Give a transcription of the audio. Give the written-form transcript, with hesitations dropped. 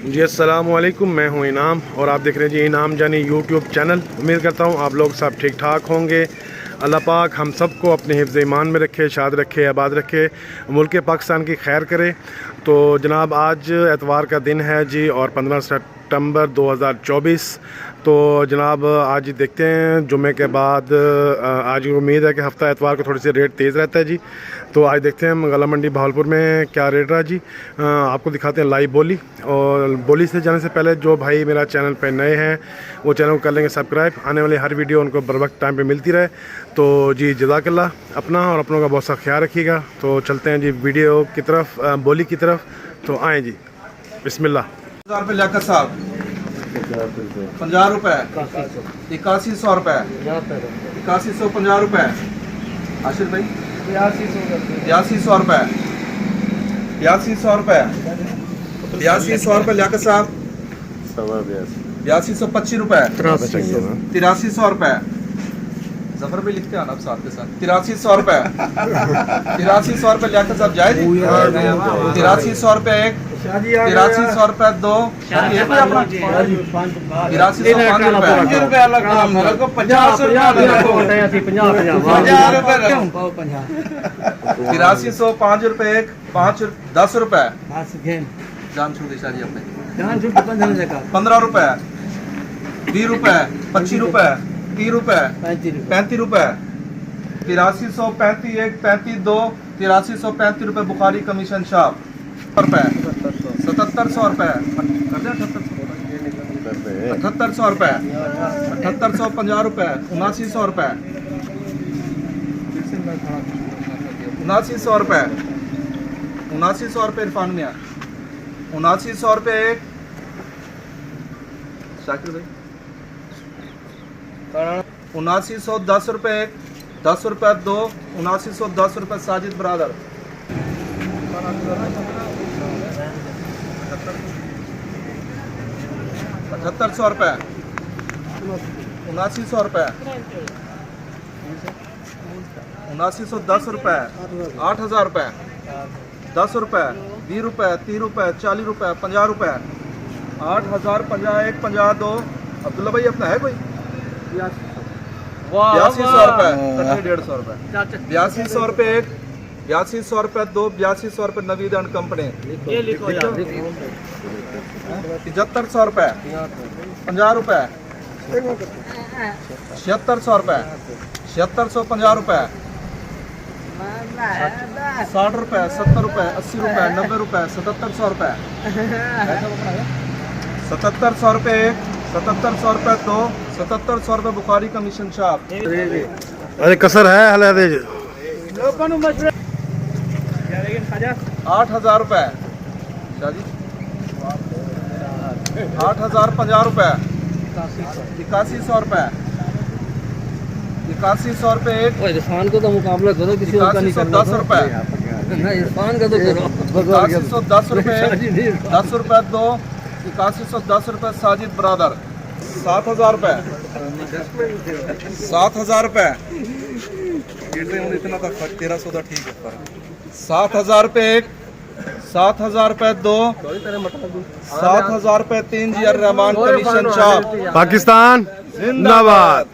जी अस्सलाम वालेकुम, मैं हूं इनाम और आप देख रहे हैं जी इनाम जानी यूट्यूब चैनल। उम्मीद करता हूं आप लोग सब ठीक ठाक होंगे। अल्लाह पाक हम सबको अपने हिफ्ज़ ईमान में रखे, शाद रखे, आबाद रखे, मुल्क पाकिस्तान की खैर करे। तो जनाब आज एतवार का दिन है जी और 15 सितंबर 2024। तो जनाब आज देखते हैं जुम्मे के बाद आज उम्मीद है कि हफ़्ता एतवार को थोड़ी सी रेट तेज़ रहता है जी। तो आज देखते हैं गला मंडी बहावलपुर में क्या रेट रहा जी। आपको दिखाते हैं लाइव बोली। और बोली से जाने से पहले जो भाई मेरा चैनल पे नए हैं वो चैनल को कर लेंगे सब्सक्राइब, आने वाली हर वीडियो उनको बर वक्त टाइम पे मिलती रहे। तो जी जज़ाकल्लाह, अपना और अपनों का बहुत सा ख्याल रखिएगा। तो चलते हैं जी वीडियो की तरफ, बोली की तरफ। तो आएँ जी, बिस्मिल्लाह। 50 रुपए, 8100 रुपए, 8150 रुपए, आशिर भाई 8200 रुपए, 8200 रुपए, 8200 रुपए लियाकत साहब, 8225 रुपए, 8300 रुपए, जफर भी लिखते हैं आप साथ के साथ, 8300 रुपए, 8300 रुपए लियाकत साहब जायज, 8300 रुपए एक, 8300 रुपए दो, 8305 रुपए, 8305 रुपए एक, 10 रुपए जान छूट शादी अपने 15 रुपए, 20 रुपए, 25 रुपए, 30 रुपए, 35 रुपए, 8335 एक, 35 दो, 8335 रुपए बुखारी कमीशन शॉप रुपए, 7700 रुपए, 7800 रुपए, 7850 रुपए, 7900 रुपए, 7900 रुपए, 7900 रुपए इरफान मियां, 7900 रुपए एक, शाकिर भाई 7910 रुपए एक, 10 रुपए दो, 7910 रुपए साजिद बरादर, 7500 रुपए, 7900 रुपए, 7910 रुपए, 8000 रुपए, 10 रुपए, 20 रुपए, 30 रुपए, 40 रुपए, 50 रुपए, 8000, 50 एक, 50 दो, अब्दुल्ला भाई अपना है कोई 8200 रुपए, 150 रुपए, 8200 रुपए एक, 8200 रुपए दो, 8200 रुपए नवीद एंड कंपनी, 7500 रुपए, 50 रुपए, 7600 रुपए, 7650 रुपए, 60 रुपए, 70 रुपए, 80 रुपए, 90 रुपए, 7700 रुपए, 7700 रुपए एक, 7700 रुपए दो, 7700 रुपए बुखारी कमीशन शॉप। अरे कसर है हले 8000 रुपए शादी, 8050 रुपए, 8100 रुपए, 8100 रुपए एक, इरफान को तो मुकाबला करो, किसी और का नहीं करना। 10 रुपए, इरफान का तो करो। 8110 रुपए, 10 रुपए दो, 8110 रुपए साजिद बरादर, 7000 रुपए, 7000 रुपए, इतना तक 1300 का ठीक है, 7000 रुपए एक, 7000 रुपए दो, 7000 रुपए तीन, जी रहमान कमीशन शॉप पाकिस्तान जिंदाबाद।